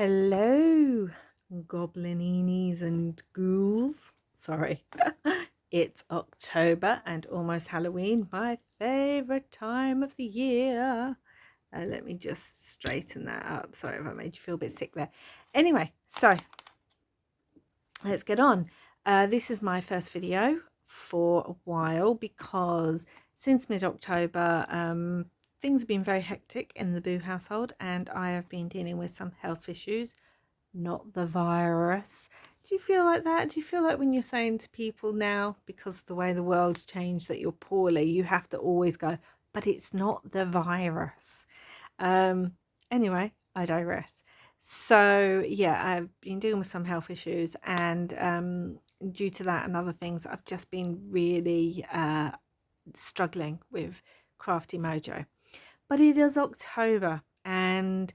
Hello, goblininis and ghouls. Sorry, it's October and almost Halloween, my favourite time of the year. Let me just straighten that up. Sorry if I made you feel a bit sick there. Anyway, so let's get on. This is my first video for a while because since mid-October, things have been very hectic in the Boo household and I have been dealing with some health issues, not the virus. Do you feel like that? Do you feel like when you're saying to people now, because of the way the world changed, that you're poorly, you have to always go, but it's not the virus? Anyway, I digress. So yeah, I've been dealing with some health issues and due to that and other things, I've just been really struggling with Crafty Mojo. But it is October and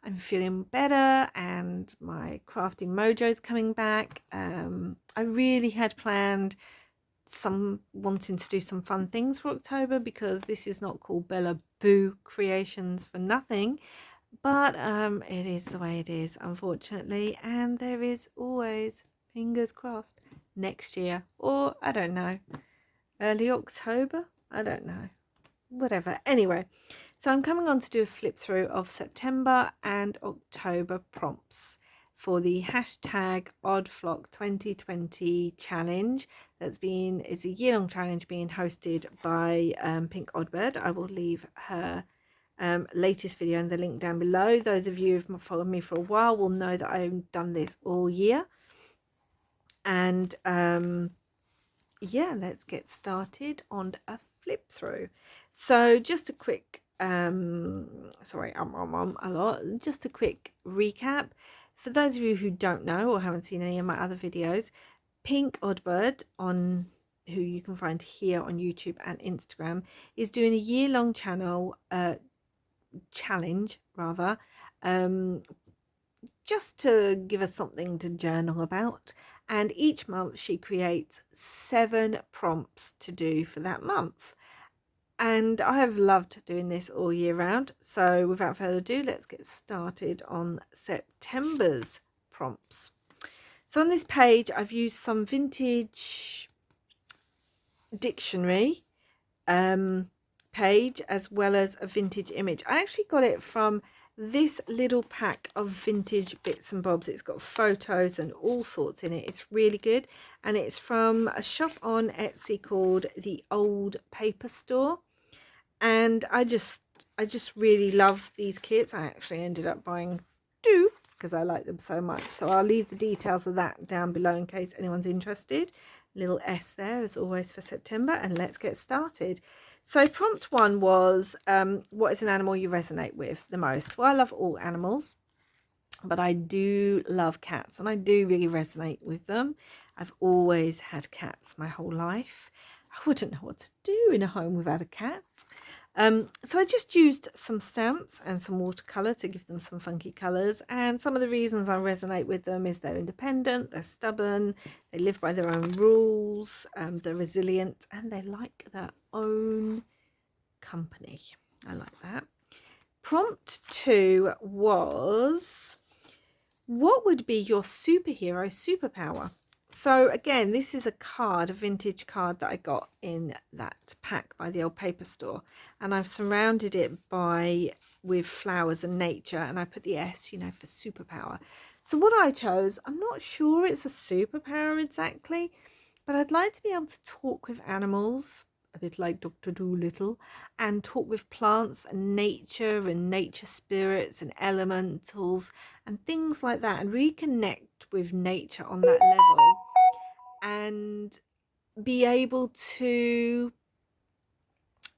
I'm feeling better and my crafting mojo is coming back. I really had planned wanting to do some fun things for October because this is not called Bella Boo Creations for nothing, but it is the way it is, unfortunately, and there is always, fingers crossed, next year, or I don't know, early October, I don't know, whatever. Anyway, so I'm coming on to do a flip through of September and October prompts for the hashtag oddflock 2020 challenge. It's a year-long challenge being hosted by pinkoddbird. I will leave her latest video in the link down below. Those of you who've followed me for a while will know that I've done this all year. And yeah, let's get started on a flip through. So just a quick sorry, a lot. Just a quick recap. For those of you who don't know or haven't seen any of my other videos, pinkoddbird, on who you can find here on YouTube and Instagram, is doing a year-long challenge rather, just to give us something to journal about. And each month she creates 7 prompts to do for that month. And I have loved doing this all year round. So without further ado, let's get started on September's prompts. So on this page, I've used some vintage dictionary page as well as a vintage image. I actually got it from this little pack of vintage bits and bobs. It's got photos and all sorts in it. It's really good, and it's from a shop on Etsy called The Old Paper Store, and I just really love these kits. I actually ended up buying 2 because I like them so much, so I'll leave the details of that down below in case anyone's interested. Little S there as always for September, and let's get started. So prompt 1 was, what is an animal you resonate with the most? Well, I love all animals, but I do love cats, and I do really resonate with them. I've always had cats my whole life. I wouldn't know what to do in a home without a cat. So I just used some stamps and some watercolour to give them some funky colours, and some of the reasons I resonate with them is they're independent, they're stubborn, they live by their own rules, they're resilient, and they like their own company. I like that. Prompt 2 was, what would be your superhero superpower? So again, this is a card, a vintage card that I got in that pack by the Old Paper Store, and I've surrounded it with flowers and nature, and I put the S, you know, for superpower. So what I chose, I'm not sure it's a superpower exactly, but I'd like to be able to talk with animals, a bit like Dr. Dolittle, and talk with plants and nature spirits and elementals and things like that, and reconnect with nature on that level and be able to,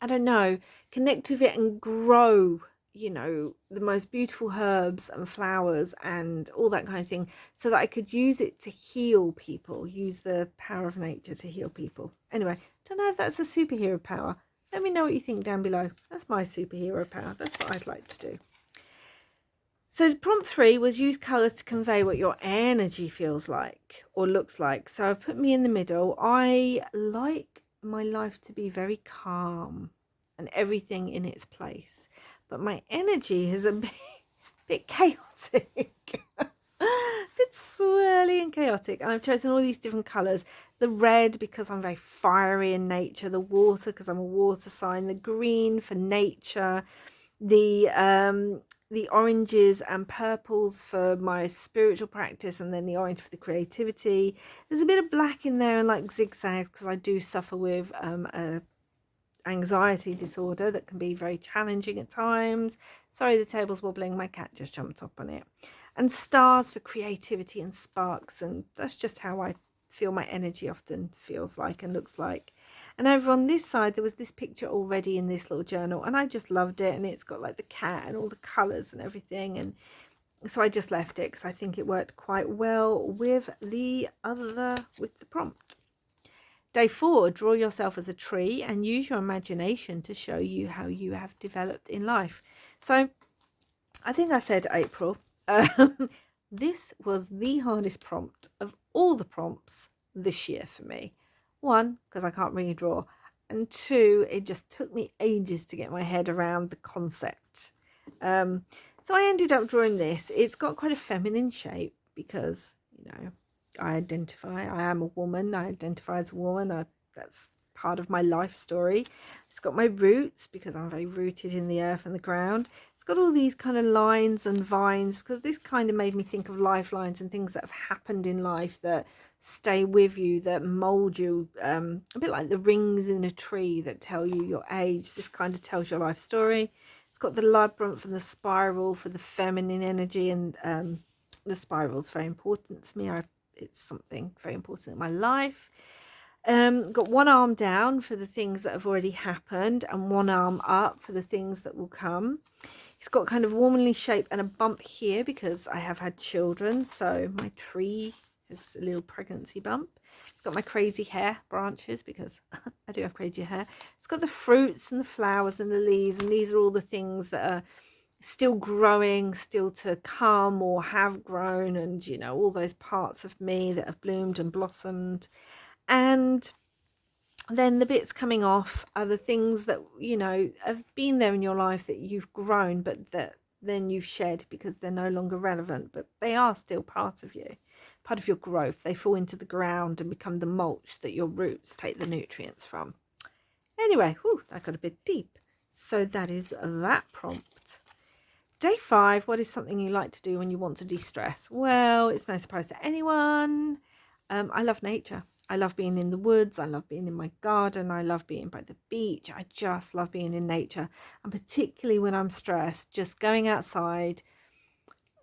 I don't know, connect with it and grow, you know, the most beautiful herbs and flowers and all that kind of thing, so that I could use it to heal people, use the power of nature to heal people. Anyway, don't know if that's a superhero power. Let me know what you think down below. That's my superhero power. That's what I'd like to do. So prompt 3 was, use colours to convey what your energy feels like or looks like. So I've put me in the middle. I like my life to be very calm and everything in its place, but my energy is a bit chaotic. Bit swirly and chaotic, and I've chosen all these different colors. The red because I'm very fiery in nature, the water because I'm a water sign, the green for nature, the oranges and purples for my spiritual practice, and then the orange for the creativity. There's a bit of black in there and like zigzags because I do suffer with a anxiety disorder that can be very challenging at times. Sorry, the table's wobbling, my cat just jumped up on it. And stars for creativity and sparks, and that's just how I feel my energy often feels like and looks like. And over on this side there was this picture already in this little journal, and I just loved it, and it's got like the cat and all the colors and everything, and so I just left it because I think it worked quite well with the prompt. Day 4, draw yourself as a tree and use your imagination to show you how you have developed in life. So I think I said April. This was the hardest prompt of all the prompts this year for me. 1, because I can't really draw, and 2, it just took me ages to get my head around the concept. So I ended up drawing this. It's got quite a feminine shape because, you know, I am a woman, I identify as a woman, that's part of my life story. It's got my roots because I'm very rooted in the earth and the ground. It's got all these kind of lines and vines because this kind of made me think of lifelines and things that have happened in life that stay with you, that mold you, a bit like the rings in a tree that tell you your age. This kind of tells your life story. It's got the labyrinth and the spiral for the feminine energy, and the spiral is very important to me. It's something very important in my life. Got one arm down for the things that have already happened and one arm up for the things that will come. It's got kind of womanly shape and a bump here because I have had children, so my tree is a little pregnancy bump. It's got my crazy hair branches because I do have crazy hair. It's got the fruits and the flowers and the leaves, and these are all the things that are still growing, still to come or have grown, and you know, all those parts of me that have bloomed and blossomed. And then the bits coming off are the things that, you know, have been there in your life that you've grown but that then you've shed because they're no longer relevant, but they are still part of you, part of your growth. They fall into the ground and become the mulch that your roots take the nutrients from. Anyway, that got a bit deep. So that is that prompt. Day 5, what is something you like to do when you want to de-stress? Well, it's no surprise to anyone. I love nature. I love being in the woods. I love being in my garden. I love being by the beach. I just love being in nature. And particularly when I'm stressed, just going outside,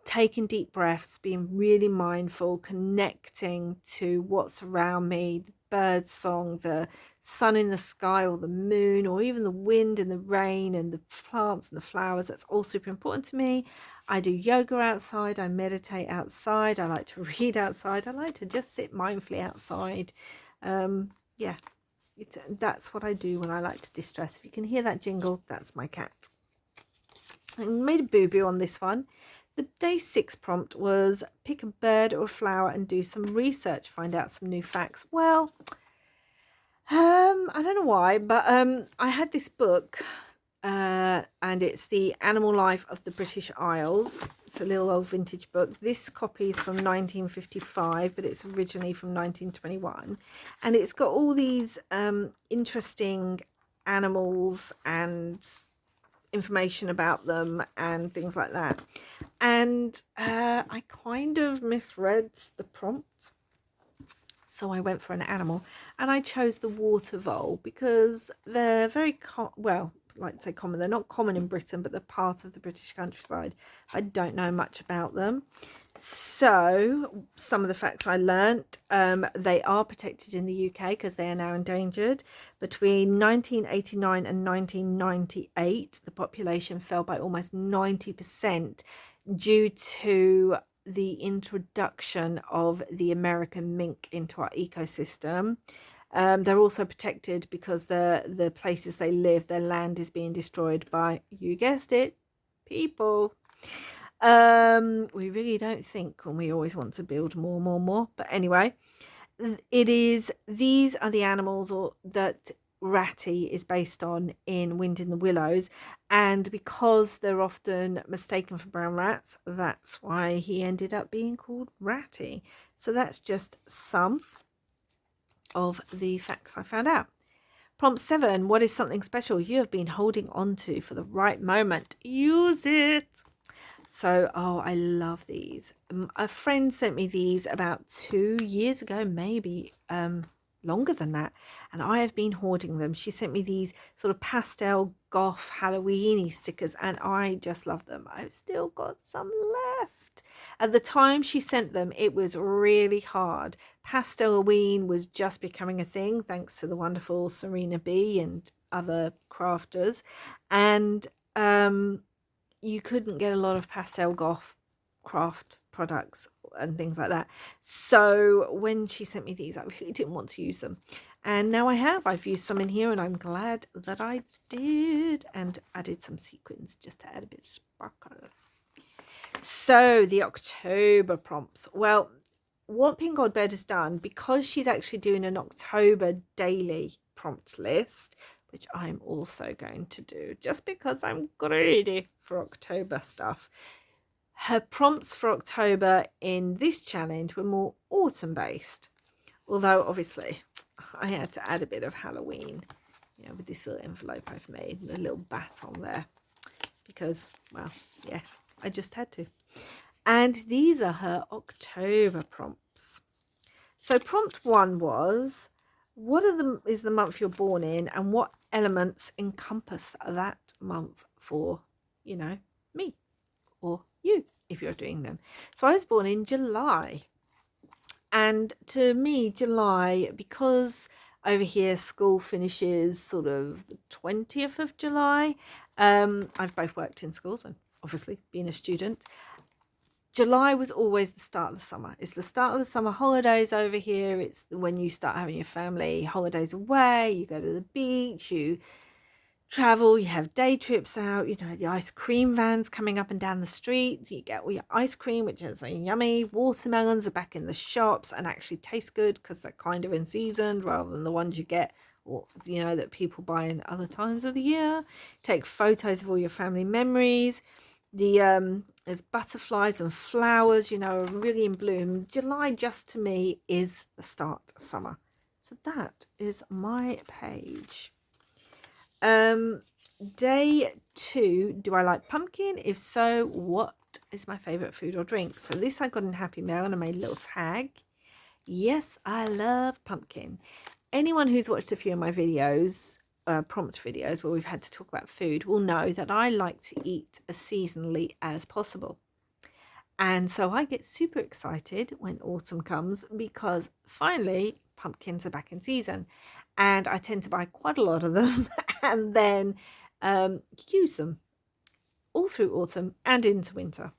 taking deep breaths, being really mindful, connecting to what's around me, the bird song, the sun in the sky, or the moon, or even the wind and the rain and the plants and the flowers. That's all super important to me. I do yoga outside. I meditate outside. I like to read outside. I like to just sit mindfully outside. Yeah, that's what I do when I like to distress. If you can hear that jingle, that's my cat. I made a boo-boo on this one. The day 6 prompt was pick a bird or a flower and do some research, find out some new facts. Well, I don't know why, but I had this book and it's The Animal Life of the British Isles. It's a little old vintage book. This copy is from 1955, but it's originally from 1921. And it's got all these interesting animals and information about them and things like that. And I kind of misread the prompt, so I went for an animal and I chose the water vole because they're very well, I like to say common. They're not common in Britain, but they're part of the British countryside. I don't know much about them. So some of the facts I learnt, they are protected in the UK because they are now endangered. Between 1989 and 1998, the population fell by almost 90% due to the introduction of the American mink into our ecosystem. They're also protected because the places they live, their land is being destroyed by, you guessed it, people. We really don't think when we always want to build more. But anyway, these are the animals that Ratty is based on in Wind in the Willows, and because they're often mistaken for brown rats, that's why he ended up being called Ratty. So that's just some of the facts I found out. Prompt 7, what is something special you have been holding on to for the right moment? Use it. So, oh, I love these. A friend sent me these about 2 years ago, maybe longer than that, and I have been hoarding them. She sent me these sort of pastel goth Halloweeny stickers, and I just love them. I've still got some left. At the time she sent them, it was really hard. Pastelween was just becoming a thing, thanks to the wonderful Serena B and other crafters, and you couldn't get a lot of pastel goth craft products and things like that. So when she sent me these, I really didn't want to use them, and now I have. I've used some in here, and I'm glad that I did, and added some sequins just to add a bit of sparkle. So the October prompts. Well, what pinkoddbird has done, because she's actually doing an October daily prompt list, which I'm also going to do just because I'm greedy for October stuff. Her prompts for October in this challenge were more autumn based, although obviously I had to add a bit of Halloween, you know, with this little envelope I've made and a little bat on there, because, well, yes, I just had to. And these are her October prompts. So prompt 1 was, what is the month you're born in, and what elements encompass that month for, you know, me or you, if you're doing them. So I was born in July, and to me, July, because over here school finishes sort of the 20th of July. I've both worked in schools and obviously been a student. July was always the start of the summer. It's the start of the summer holidays over here. It's when you start having your family holidays away. You go to the beach, you travel, you have day trips out, you know, the ice cream vans coming up and down the streets. You get all your ice cream, which is yummy. Watermelons are back in the shops and actually taste good because they're kind of in season rather than the ones you get, or, you know, that people buy in other times of the year. Take photos of all your family memories. There's butterflies and flowers, you know, really in bloom. July, just to me, is the start of summer. So that is my page. Day 2, do I like pumpkin? If so, what is my favorite food or drink? So this I got in Happy Mail, and I made a little tag. Yes, I love pumpkin. Anyone who's watched a few of my videos, prompt videos where we've had to talk about food, will know that I like to eat as seasonally as possible. And so I get super excited when autumn comes, because finally pumpkins are back in season, and I tend to buy quite a lot of them and then use them all through autumn and into winter.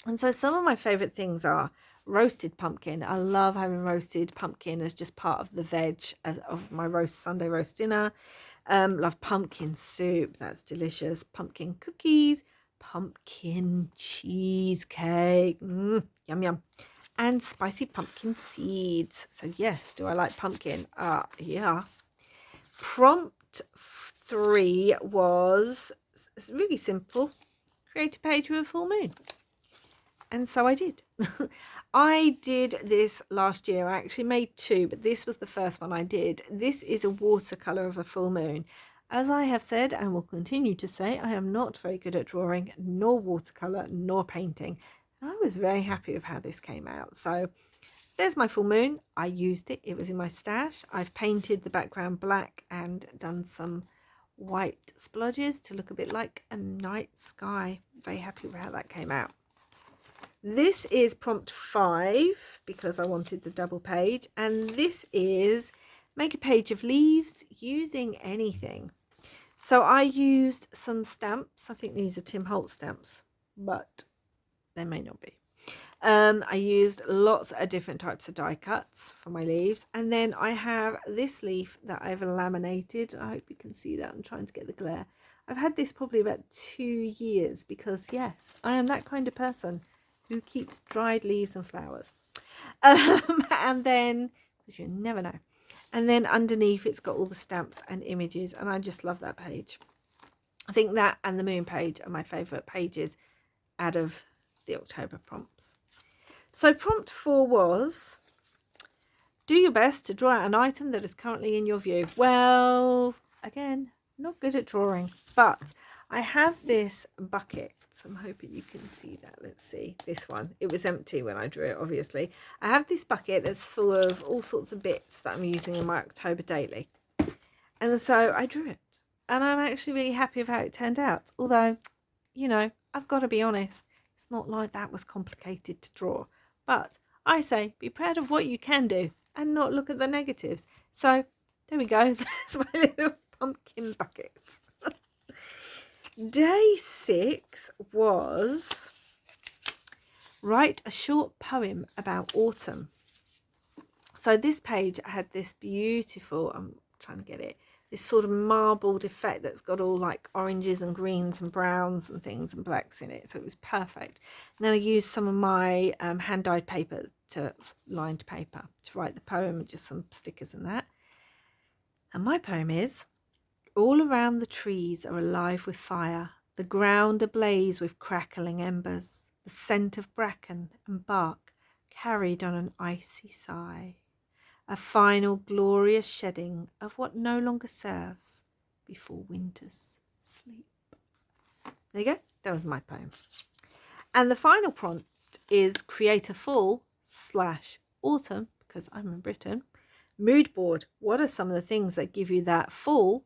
And so some of my favorite things are roasted pumpkin. I love having roasted pumpkin as just part of the veg of my Sunday roast dinner. Love pumpkin soup, that's delicious. Pumpkin cookies, pumpkin cheesecake, yum yum, and spicy pumpkin seeds. So yes, do I like pumpkin? Yeah. Prompt 3 was really simple: create a page with a full moon. And so I did. I did this last year. I actually made 2, but this was the first one I did. This is a watercolor of a full moon. As I have said and will continue to say, I am not very good at drawing, nor watercolor, nor painting. I was very happy with how this came out. So there's my full moon. I used it. It was in my stash. I've painted the background black and done some white splodges to look a bit like a night sky. Very happy with how that came out. This is prompt 5 because I wanted the double page, and this is make a page of leaves using anything. So I used some stamps. I think these are Tim Holtz stamps, but they may not be. I used lots of different types of die cuts for my leaves, and then I have this leaf that I've laminated. I hope you can see that. I'm trying to get the glare. I've had this probably about 2 years because, yes, I am that kind of person who keeps dried leaves and flowers. And then, because you never know. And then underneath it's got all the stamps and images, and I just love that page. I think that and the moon page are my favourite pages out of the October prompts. So prompt 4 was, do your best to draw out an item that is currently in your view. Well, again, not good at drawing, but I have this bucket. I'm hoping you can see that. Let's see, this one. It was empty when I drew it, obviously. I have this bucket that's full of all sorts of bits that I'm using in my October daily. And so I drew it. And I'm actually really happy with how it turned out. Although, you know, I've got to be honest, it's not like that was complicated to draw. But I say, be proud of what you can do and not look at the negatives. So there we go. That's my little pumpkin bucket. Day 6 was write a short poem about autumn. So this page had this beautiful, I'm trying to get it, this sort of marbled effect that's got all like oranges and greens and browns and things and blacks in it. So it was perfect. And then I used some of my hand-dyed paper, lined paper, to write the poem, and just some stickers and that. And my poem is, all around the trees are alive with fire, the ground ablaze with crackling embers, the scent of bracken and bark carried on an icy sigh, a final glorious shedding of what no longer serves before winter's sleep. There you go, that was my poem. And the final prompt is create a fall/autumn, because I'm in Britain, mood board. What are some of the things that give you that fall/autumn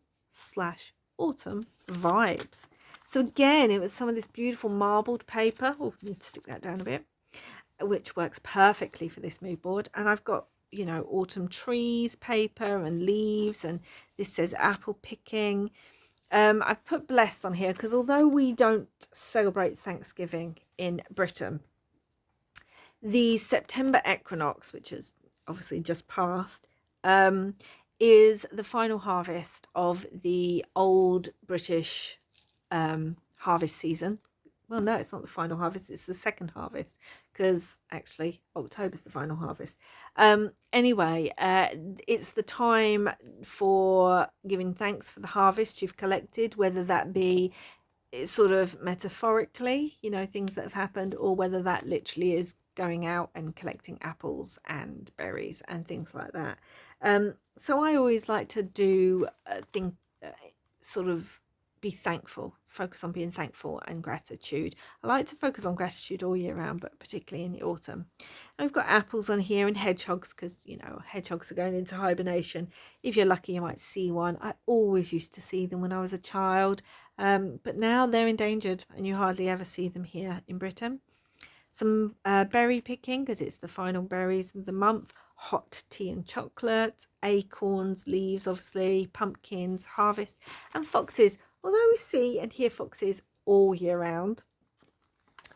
vibes? So again, it was some of this beautiful marbled paper. Oh, I need to stick that down a bit, which works perfectly for this mood board. And I've got, you know, autumn trees paper and leaves, and this says apple picking. I've put blessed on here because although we don't celebrate Thanksgiving in Britain, the September equinox, which is obviously just passed, is the final harvest of the old British harvest season. Well, no, it's not the final harvest, it's the second harvest, because actually October's the final harvest. Anyway, it's the time for giving thanks for the harvest you've collected, whether that be sort of metaphorically, you know, things that have happened, or whether that literally is going out and collecting apples and berries and things like that. So I always like to do sort of be thankful, focus on being thankful and gratitude. I like to focus on gratitude all year round, but particularly in the autumn. And we've got apples on here and hedgehogs, because, you know, hedgehogs are going into hibernation. If you're lucky, you might see one. I always used to see them when I was a child, but now they're endangered and you hardly ever see them here in Britain. Some berry picking, because it's the final berries of the month. Hot tea and chocolate, acorns, leaves, obviously, pumpkins, harvest, and foxes. Although we see and hear foxes all year round,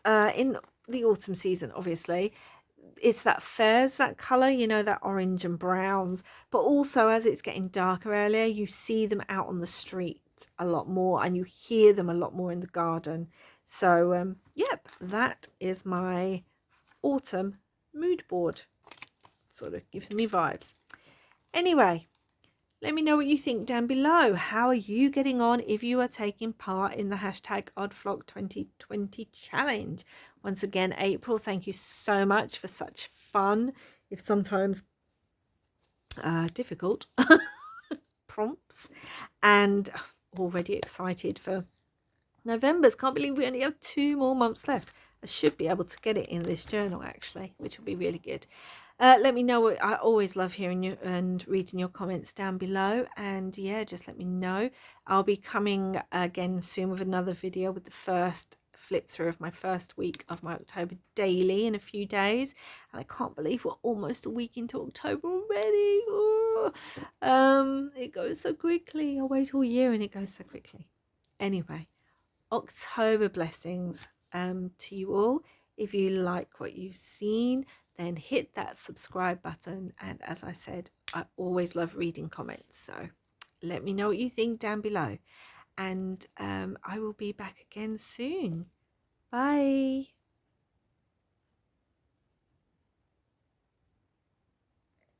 in the autumn season, obviously, it's that fairs, that colour, you know, that orange and browns. But also, as it's getting darker earlier, you see them out on the street a lot more, and you hear them a lot more in the garden. So, yep, that is my autumn mood board. Sort of gives me vibes. Anyway, let me know what you think down below. How are you getting on if you are taking part in the hashtag OddFlock2020 challenge? Once again, April, thank you so much for such fun, if sometimes difficult, prompts. And already excited for November's. Can't believe we only have 2 more months left. I should be able to get it in this journal, actually, which will be really good. Let me know. I always love hearing you and reading your comments down below. And yeah, just let me know. I'll be coming again soon with another video with the first flip through of my first week of my October daily in a few days. And I can't believe we're almost a week into October already. Oh, it goes so quickly. I wait all year and it goes so quickly. Anyway, October blessings to you all. If you like what you've seen, then hit that subscribe button. And as I said, I always love reading comments. So let me know what you think down below. And I will be back again soon. Bye.